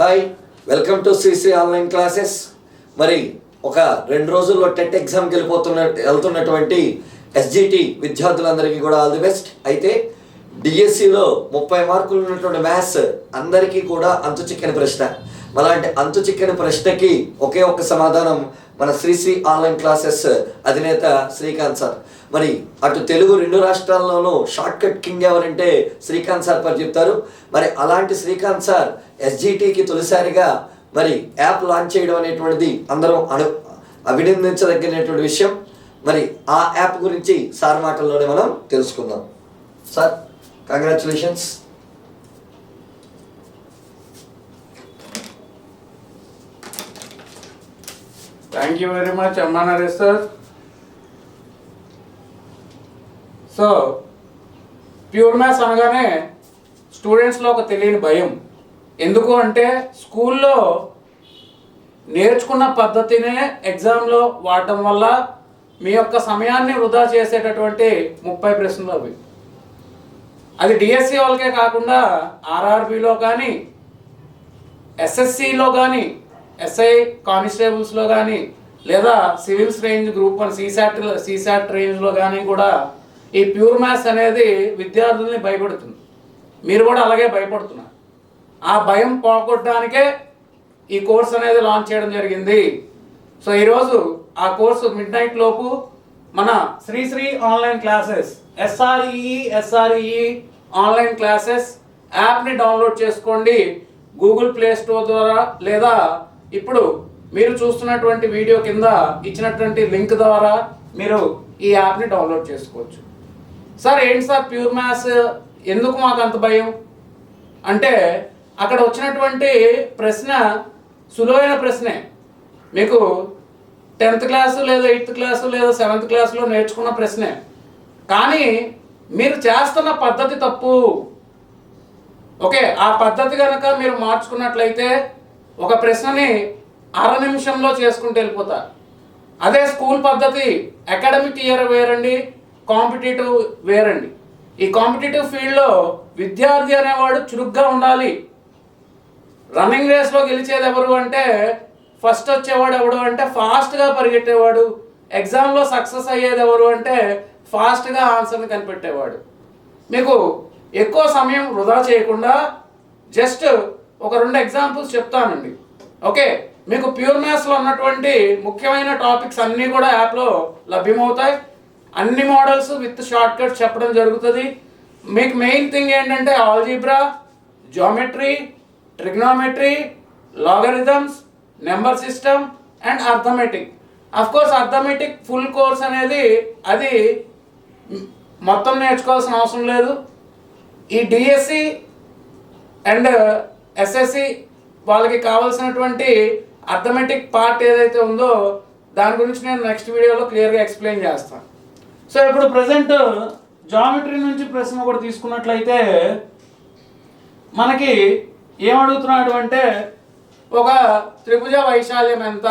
Hi, welcome to Sri online classes. మరి ఒక 2 రోజుల్లో టెట్ ఎగ్జామ్కి వెళ్తున్నటువంటి ఎస్జిటి విద్యార్థులందరికీ కూడా ఆల్ ది బెస్ట్. అయితే డిఎస్సిలో 30 మార్కులు ఉన్నటువంటి మ్యాథ్స్ అందరికీ కూడా అంతు చిక్కని ప్రశ్న. అలాంటి అంతు చిక్కని ప్రశ్నకి ఒకే ఒక్క సమాధానం మన శ్రీ ఆన్లైన్ క్లాసెస్ అధినేత శ్రీకాంత్ సార్. మరి అటు తెలుగు 2 రాష్ట్రాల్లోనూ షార్ట్ కట్ కింగ్ ఎవరంటే శ్రీకాంత్ సార్ పని చెప్తారు. మరి అలాంటి శ్రీకాంత్ సార్ ఎస్జిటికి తొలిసారిగా మరి యాప్ లాంచ్ చేయడం అనేటువంటిది అందరం అభినందించదగినటువంటి విషయం. మరి ఆ యాప్ గురించి సార్ మాటల్లోనే మనం తెలుసుకుందాం. Sir, congratulations. Thank you very much అమ్మా Naresh sir. So pure maths అనగానే స్టూడెంట్స్లో ఒక తెలియని భయం. ఎందుకు అంటే స్కూల్లో నేర్చుకున్న పద్ధతినే ఎగ్జామ్లో వాడటం వల్ల మీ యొక్క సమయాన్ని వృధా చేసేటటువంటి 30 ప్రశ్నలు అవి. అది డిఎస్సి వాళ్ళకే కాకుండా ఆర్ఆర్బిలో కానీ, ఎస్ఎస్సిలో కానీ, ఎస్ఐ కానిస్టేబుల్స్లో కానీ, లేదా సివిల్స్ రేంజ్ గ్రూప్ 1 సీసాట్ రేంజ్లో కానీ కూడా ఈ ప్యూర్ మ్యాథ్స్ అనేది విద్యార్థుల్ని భయపడుతుంది. మీరు కూడా అలాగే భయపడుతున్నారు. ఆ భయం పోగొట్టడానికే ఈ కోర్స్ అనేది లాంచ్ చేయడం జరిగింది. సో ఈరోజు ఆ కోర్సు మిడ్-నైట్ లోపు మన Sri online classes SRE online classes యాప్ని డౌన్లోడ్ చేసుకోండి గూగుల్ ప్లే స్టోర్ ద్వారా, లేదా ఇప్పుడు మీరు చూస్తున్నటువంటి వీడియో కింద ఇచ్చినటువంటి లింక్ ద్వారా మీరు ఈ యాప్ని డౌన్లోడ్ చేసుకోవచ్చు. సార్ ఏంటి సార్ ప్యూర్ మ్యాథ్స్, ఎందుకు మాకు అంత భయం అంటే అక్కడ వచ్చినటువంటి ప్రశ్న సులువైన ప్రశ్నే. మీకు 10th క్లాసు లేదా 8th క్లాసు లేదా 7th క్లాసులో నేర్చుకున్న ప్రశ్నే, కానీ మీరు చేస్తున్న పద్ధతి తప్పు. ఓకే, ఆ పద్ధతి కనుక మీరు మార్చుకున్నట్లయితే ఒక ప్రశ్నని 1/2 నిమిషంలో చేసుకుంటూ వెళ్ళిపోతారు. అదే స్కూల్ పద్ధతి అకాడమిక్ ఇయర్ వేరండి, కాంపిటేటివ్ వేరండి. ఈ కాంపిటేటివ్ ఫీల్డ్లో విద్యార్థి అనేవాడు చురుగ్గా ఉండాలి. రన్నింగ్ రేస్లో గెలిచేది ఎవరు అంటే ఫస్ట్ వచ్చేవాడు ఎవడు అంటే ఫాస్ట్గా పరిగెట్టేవాడు. ఎగ్జామ్లో సక్సెస్ అయ్యేది ఎవరు అంటే ఫాస్ట్గా ఆన్సర్ని కనిపెట్టేవాడు. మీకు ఎక్కువ సమయం వృధా చేయకుండా జస్ట్ ఒక 2 ఎగ్జాంపుల్స్ చెప్తానండి. ఓకే, మీకు ప్యూర్ మ్యాథ్స్లో ఉన్నటువంటి ముఖ్యమైన టాపిక్స్ అన్నీ కూడా యాప్లో లభ్యమవుతాయి. అన్ని మోడల్స్ విత్ షార్ట్ కట్స్ చెప్పడం జరుగుతుంది. మీకు మెయిన్ థింగ్ ఏంటంటే algebra, geometry, trigonometry, logarithms, number system and arithmetic. Of course arithmetic full course అనేది అది మొత్తం నేర్చుకోవాల్సిన అవసరం లేదు. ఈ డిఎస్సి అండ్ ఎస్ఎస్సి వాళ్ళకి కావాల్సినటువంటి అర్థమెటిక్ పార్ట్ ఏదైతే ఉందో దాని గురించి నేను నెక్స్ట్ వీడియోలో క్లియర్గా ఎక్స్ప్లెయిన్ చేస్తాను. సో ఇప్పుడు ప్రజెంట్ జామెట్రీ నుంచి ప్రశ్న కూడా తీసుకున్నట్లయితే మనకి ఏమడుగుతున్నాడు అంటే ఒక త్రిభుజ వైశాల్యం ఎంత.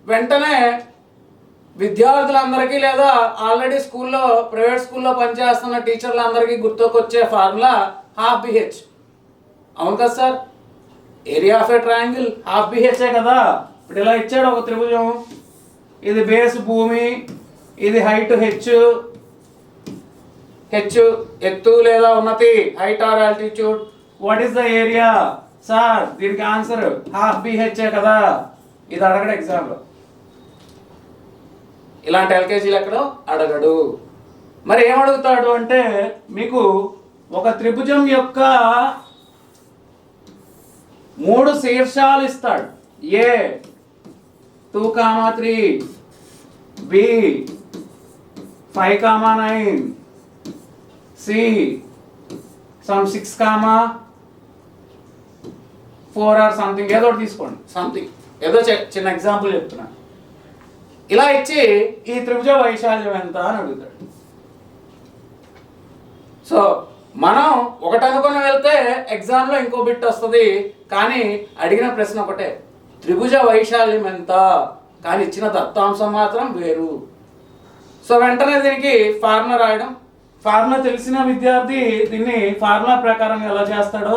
వెంటనే విద్యార్థులందరికీ లేదా ఆల్రెడీ స్కూల్లో ప్రైవేట్ స్కూల్లో పనిచేస్తున్న టీచర్లందరికీ గుర్తుకొచ్చే ఫార్ములా ½ BH. అవును కదా sir, area of a triangle ½ BH కదా. ఇప్పుడు ఇలా ఇచ్చాడు ఒక త్రిభుజం, ఇది బేస్ భూమి, ఇది హైట్ హెచ్ ఎత్తు లేదా ఉన్నతి, height or altitude. What is the area sir? దీనికి ఆన్సర్ ½ BH కదా. ఇది అడగడు ఎగ్జామ్లో, ఇలాంటి ఎల్కేజీలు ఎక్కడో అడగడు. మరి ఏమడుగుతాడు అంటే మీకు ఒక త్రిభుజం యొక్క 3 శీర్షాలు ఇస్తాడు. A 2,3, B 5,9, C some 6,4 or something ఏదో ఒకటి తీసుకోండి. సంథింగ్ ఏదో చిన్న ఎగ్జాంపుల్ చెప్తున్నా. ఇలా ఇచ్చి ఈ త్రిభుజ వైశాల్యం ఎంత అని అడుగుతాడు. సో మనం ఒకటి అనుకుని వెళ్తే ఎగ్జామ్లో ఇంకో బిట్ వస్తుంది, కానీ అడిగిన ప్రశ్న ఒకటే, త్రిభుజ వైశాల్యం ఎంత, కానీ ఇచ్చిన దత్తాంశం మాత్రం వేరు. సో వెంటనే దీనికి ఫార్ములా రాయడం. ఫార్ములా తెలిసిన విద్యార్థి దీన్ని ఫార్ములా ప్రకారం ఎలా చేస్తాడో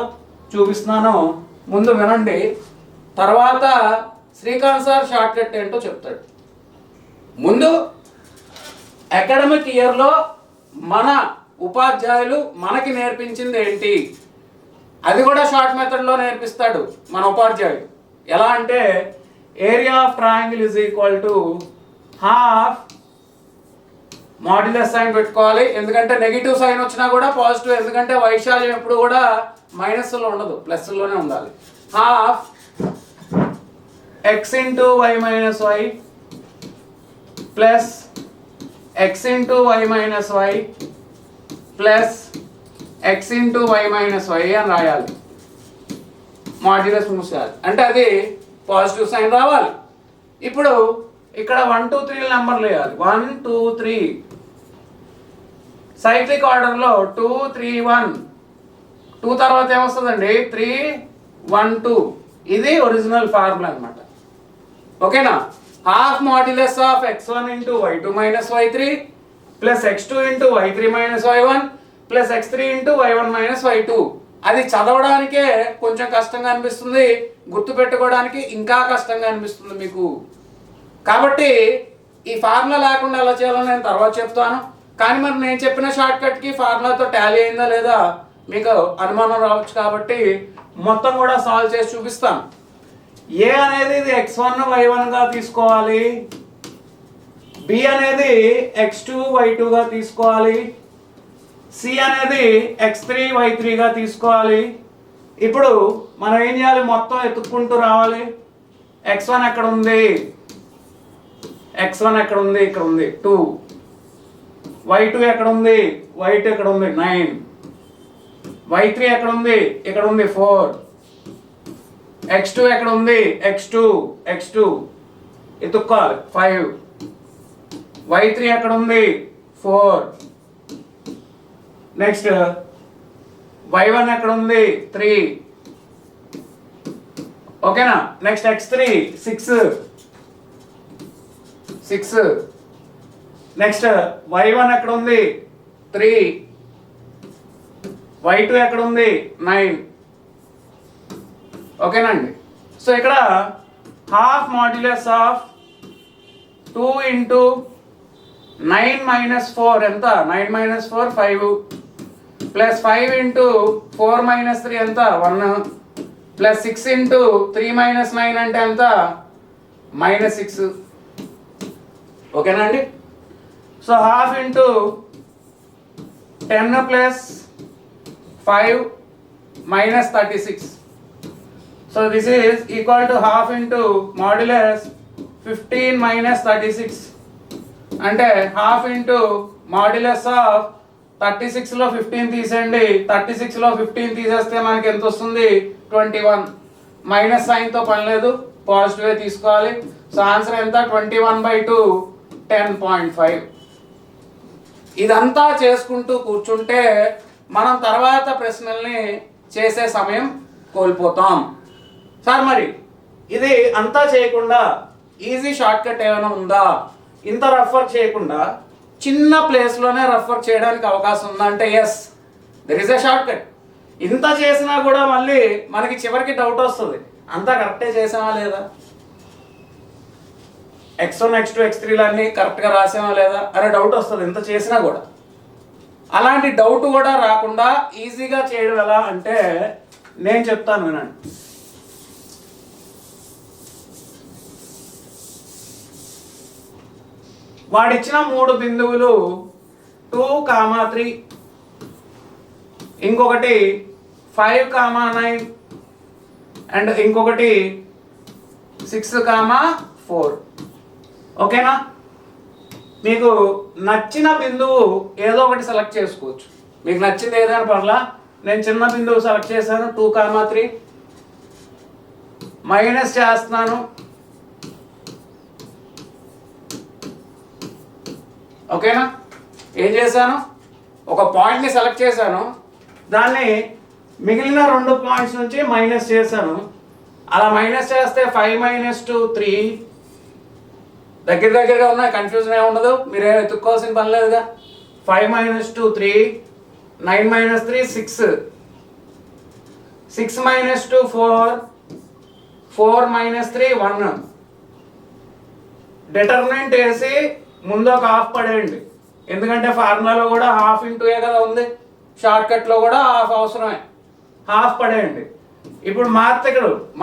చూపిస్తున్నాను. ముందు వినండి, తర్వాత శ్రీకాంత్ సార్ షార్ట్ కట్ ఏంటో చెప్తాడు. ముందు అకాడమిక్ ఇయర్లో మన ఉపాధ్యాయులు మనకి నేర్పించింది ఏంటి, అది కూడా షార్ట్ మెథడ్లో నేర్పిస్తాడు మన ఉపాధ్యాయుడు. ఎలా అంటే area of triangle is equal to half modulus sign పెట్టుకోవాలి. ఎందుకంటే నెగిటివ్ సైన్ వచ్చినా కూడా పాజిటివ్, ఎందుకంటే వైశాల్యం ఎప్పుడు కూడా మైనస్లో ఉండదు, ప్లస్లోనే ఉండాలి. Half x into y minus y plus x into y minus y plus x into y minus y అని రాయాలి. మాడ్యులస్ మూసేయాలి, అంటే అది పాజిటివ్ సైన్ రావాలి. ఇప్పుడు ఇక్కడ 1 2 3 నెంబర్లు వేయాలి. 1 2 3 సైక్లిక్ ఆర్డర్లో 2 3 1, 2 తర్వాత ఏమొస్తుందండి 3 1 2. ఇది ఒరిజినల్ ఫార్ములా అనమాట. ఓకేనా? Half modulus of x1 into y2 minus y3 plus x2 into y3 minus y1 plus x3 into y1 minus y2. అది చదవడానికే కొంచెం కష్టంగా అనిపిస్తుంది, గుర్తు పెట్టుకోవడానికి ఇంకా కష్టంగా అనిపిస్తుంది మీకు. కాబట్టి ఈ ఫార్ములా లేకుండా ఎలా చేయాలో నేను తర్వాత చెప్తాను. కానీ మరి నేను చెప్పిన షార్ట్ కట్కి ఫార్ములాతో టాలీ అయిందా లేదా మీకు అనుమానం రావచ్చు, కాబట్టి మొత్తం కూడా సాల్వ్ చేసి చూపిస్తాను. ఏ అనేది ఇది x1 y1గా తీసుకోవాలి, బి అనేది x2 y2గా తీసుకోవాలి, సి అనేది x3 y3గా తీసుకోవాలి. ఇప్పుడు మనం ఏం చేయాలి, మొత్తం ఎత్తుక్కుంటూ రావాలి. x1 ఎక్కడ ఉంది, x1 ఎక్కడ ఉంది, ఇక్కడ ఉంది 2. y2 ఎక్కడ ఉంది, y2 ఎక్కడ ఉంది 9. y3 ఎక్కడ ఉంది, ఇక్కడ ఉంది 4. x2 ఎక్కడ ఉంది, x2 ఎత్తుక్కోవాలి 5. y3 ఎక్కడ ఉంది 4. నెక్స్ట్ y1 ఎక్కడ ఉంది 3. ఓకేనా? Next x3 6. నెక్స్ట్ y1 ఎక్కడ ఉంది 3. y2 ఎక్కడ ఉంది 9. ఓకేనండి? సో ఇక్కడ half modulus of 2 into 9 minus 4 ఎంత, 9 మైనస్ 4 5 ప్లస్ 5 ఇంటూ 4 మైనస్ 3 ఎంత 1 ప్లస్ 6 ఇంటూ 3 మైనస్ 9 అంటే ఎంత -6. ఓకేనా అండి? So half into 10 plus 5 minus 36. So this is equal to half into modulus 15 minus 36. అంటే హాఫ్ ఇంటూ మాడ్యులస్ ఆఫ్ 36లో 15 తీసేయండి, 36లో 15 తీసేస్తే మనకి ఎంత వస్తుంది 21. మైనస్ సైన్తో పని లేదు, పాజిటివే తీసుకోవాలి. సో ఆన్సర్ ఎంత 21/2 10.5. ఇదంతా చేసుకుంటూ కూర్చుంటే మనం తర్వాత ప్రశ్నల్ని చేసే సమయం కోల్పోతాం. సార్ మరి ఇది అంతా చేయకుండా ఈజీ షార్ట్ కట్ ఏమైనా ఉందా, ఇంత రఫ్ వర్క్ చేయకుండా చిన్న ప్లేస్లోనే రఫ్ వర్క్ చేయడానికి అవకాశం ఉందా అంటే yes, there is a shortcut. ఇంత చేసినా కూడా మళ్ళీ మనకి చివరికి డౌట్ వస్తుంది, అంతా కరెక్టే చేసామా లేదా, x1 x2 x3 అన్నీ కరెక్ట్గా రాసామా లేదా అనే డౌట్ వస్తుంది ఇంత చేసినా కూడా. అలాంటి డౌట్ కూడా రాకుండా ఈజీగా చేయడం ఎలా అంటే నేను చెప్తాను వినండి. వాడిచ్చిన 3 బిందువులు 2, 3, ఇంకొకటి 5, 9 అండ్ ఇంకొకటి 6, 4. ఓకేనా? మీకు నచ్చిన బిందువు ఏదో ఒకటి సెలెక్ట్ చేసుకోవచ్చు. మీకు నచ్చింది ఏదైనా పర్లా. నేను చిన్న బిందువు సెలెక్ట్ చేశాను 2, 3 మైనస్ చేస్తున్నాను. ఓకేనా? ఏం చేశాను, ఒక పాయింట్ని సెలెక్ట్ చేశాను, దాన్ని మిగిలిన 2 పాయింట్స్ నుంచి మైనస్ చేశాను. అలా మైనస్ చేస్తే 5 - 2 3 దగ్గరగా ఉన్నాయి, కన్ఫ్యూజన్ ఏమి ఉండదు, మీరే ఎత్తుక్కోవాల్సిన పని లేదుగా. 5 - 2 3, 9 - 3 6, 6 minus 2 4, 4 minus 3 1. డిటర్మినెంట్ వేసి ముందు ఒక హాఫ్ పడేయండి, ఎందుకంటే ఫార్ములాలో కూడా హాఫ్ ఇంటూ ఏ కదా ఉంది, షార్ట్ కట్లో కూడా హాఫ్ అవసరమే, హాఫ్ పడేయండి. ఇప్పుడు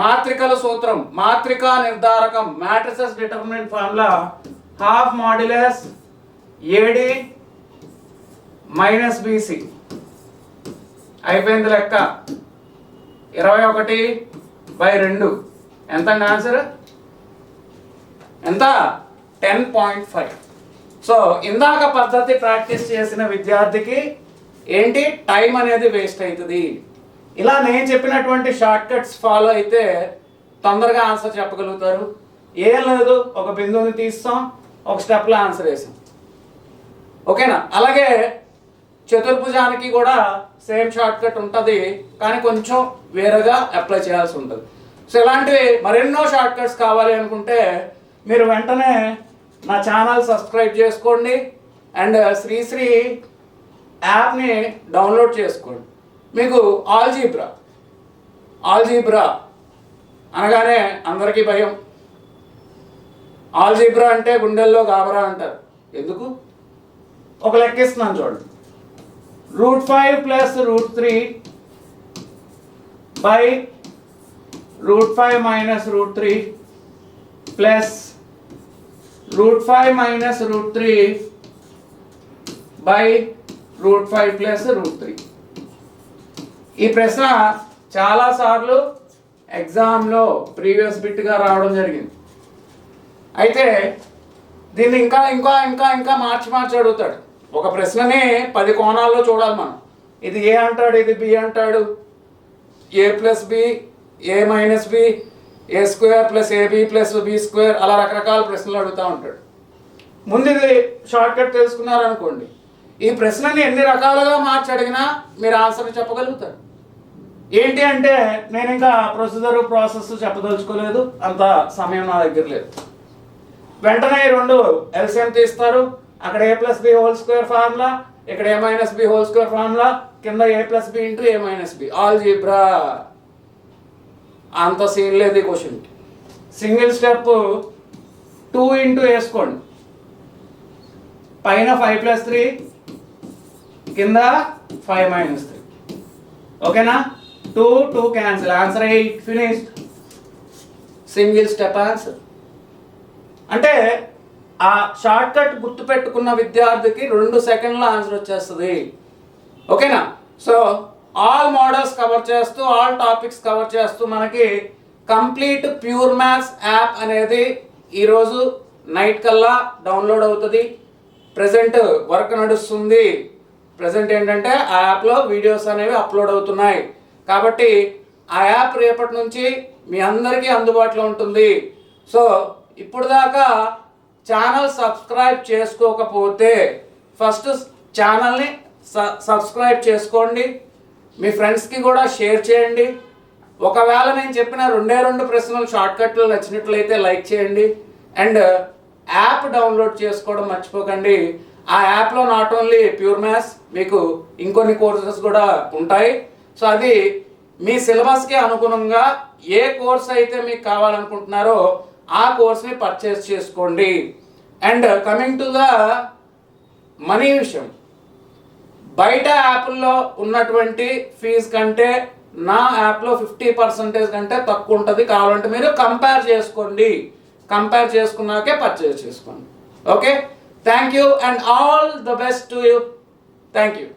మాత్రికల సూత్రం, మాత్రికా నిర్ధారకం, matrices determinant formula half modulus AD minus BC. అయిపోయింది లెక్క. 21/2 ఎంత అండి ఆన్సర్? ఎంత? 10.5. సో ఇందాక పద్ధతి ప్రాక్టీస్ చేసిన విద్యార్థికి ఏంటి, టైం అనేది వేస్ట్ అవుతుంది. ఇలా నేను చెప్పినటువంటి షార్ట్ కట్స్ ఫాలో అయితే తొందరగా ఆన్సర్ చెప్పగలుగుతారు. ఏం లేదు, ఒక బిందువుని తీస్తాం, ఒక స్టెప్లో ఆన్సర్ వేసాం, ఓకేనా? అలాగే చతుర్భుజానికి కూడా సేమ్ షార్ట్ కట్ ఉంటుంది, కానీ కొంచెం వేరేగా అప్లై చేయాల్సి ఉంటుంది. సో ఇలాంటివి మరెన్నో షార్ట్ కట్స్ కావాలి అనుకుంటే మీరు వెంటనే నా ఛానల్ సబ్స్క్రైబ్ చేసుకోండి అండ్ శ్రీశ్రీ యాప్ని డౌన్లోడ్ చేసుకోండి. మీకు ఆల్జీబ్రా అనగానే అందరికీ భయం. ఆల్జీబ్రా అంటే గుండెల్లో గాబరా అంటారు. ఎందుకు? ఒక లెక్కిస్తున్నాను చూడండి. √5 + √3 by √5 - √3 plus √5 - √3 by √5 + √3. ఈ ప్రశ్న చాలాసార్లు ఎగ్జామ్లో ప్రీవియస్ బిట్గా రావడం జరిగింది. అయితే దీన్ని ఇంకా ఇంకా ఇంకా ఇంకా మార్చి అడుగుతాడు. ఒక ప్రశ్నని 10 కోణాల్లో చూడాలి మనం. ఇది ఏ అంటాడు, ఇది బి అంటాడు, a + b, a - b, a² + ab + b², అలా రకరకాల ప్రశ్నలు అడుగుతూ ఉంటాడు. ముందు ఇది షార్ట్ కట్ తెలుసుకున్నారనుకోండి, ఈ ప్రశ్నని ఎన్ని రకాలుగా మార్చి అడిగినా మీరు ఆన్సర్ చెప్పగలుగుతారు. ఏంటి అంటే నేను ఇంకా ప్రాసెస్ చెప్పదలుచుకోలేదు, అంత సమయం నా దగ్గర లేదు. వెంటనే 2 ఎల్సిఎం తీస్తారు. అక్కడ a + b² ఫార్ములా, ఇక్కడ a - b² ఫార్ములా, కింద a + b × a - b. Algebra. అంత సీన్ లేదు ఈ క్వశ్చన్కి. సింగిల్ స్టెప్ 2 × వేసుకోండి. పైన 5 + 3, కింద 5 - 3. ఓకేనా? 2 cancel, answer 8. Finished. Single step answer. అంటే ఆ షార్ట్ కట్ గుర్తు పెట్టుకున్న విద్యార్థికి 2 సెకండ్ల ఆన్సర్ వచ్చేస్తుంది. ఓకేనా? సో ఆల్ మోడల్స్ కవర్ చేస్తూ, ఆల్ టాపిక్స్ కవర్ చేస్తూ మనకి కంప్లీట్ ప్యూర్ మ్యాథ్స్ యాప్ అనేది ఈరోజు నైట్ కల్లా డౌన్లోడ్ అవుతుంది. ప్రజెంట్ వర్క్ నడుస్తుంది. ప్రజెంట్ ఏంటంటే ఆ యాప్లో వీడియోస్ అనేవి అప్లోడ్ అవుతున్నాయి. కాబట్టి ఆ యాప్ రేపటి నుంచి మీ అందరికీ అందుబాటులో ఉంటుంది. సో ఇప్పుడు దాకా ఛానల్ సబ్స్క్రైబ్ చేసుకోకపోతే ఫస్ట్ ఛానల్ని సబ్స్క్రైబ్ చేసుకోండి. మీ ఫ్రెండ్స్కి కూడా షేర్ చేయండి. ఒకవేళ నేను చెప్పిన 2 ప్రశ్నలు షార్ట్ కట్లు నచ్చినట్లయితే లైక్ చేయండి. అండ్ యాప్ డౌన్లోడ్ చేసుకోవడం మర్చిపోకండి. ఆ యాప్లో నాట్ ఓన్లీ ప్యూర్ మ్యాథ్స్, మీకు ఇంకొన్ని కోర్సెస్ కూడా ఉంటాయి. సో అది మీ సిలబస్కి అనుగుణంగా ఏ కోర్స్ అయితే మీకు కావాలనుకుంటున్నారో ఆ కోర్స్ని పర్చేస్ చేసుకోండి. And coming to the money విషయం, బయట యాప్ల్లో ఉన్నటువంటి ఫీజు కంటే నా యాప్లో 50% కంటే తక్కువ ఉంటుంది. కావాలంటే మీరు కంపేర్ చేసుకోండి. కంపేర్ చేసుకున్నాకే పర్చేస్ చేసుకోండి. Okay, thank you and all the best to you. Thank you.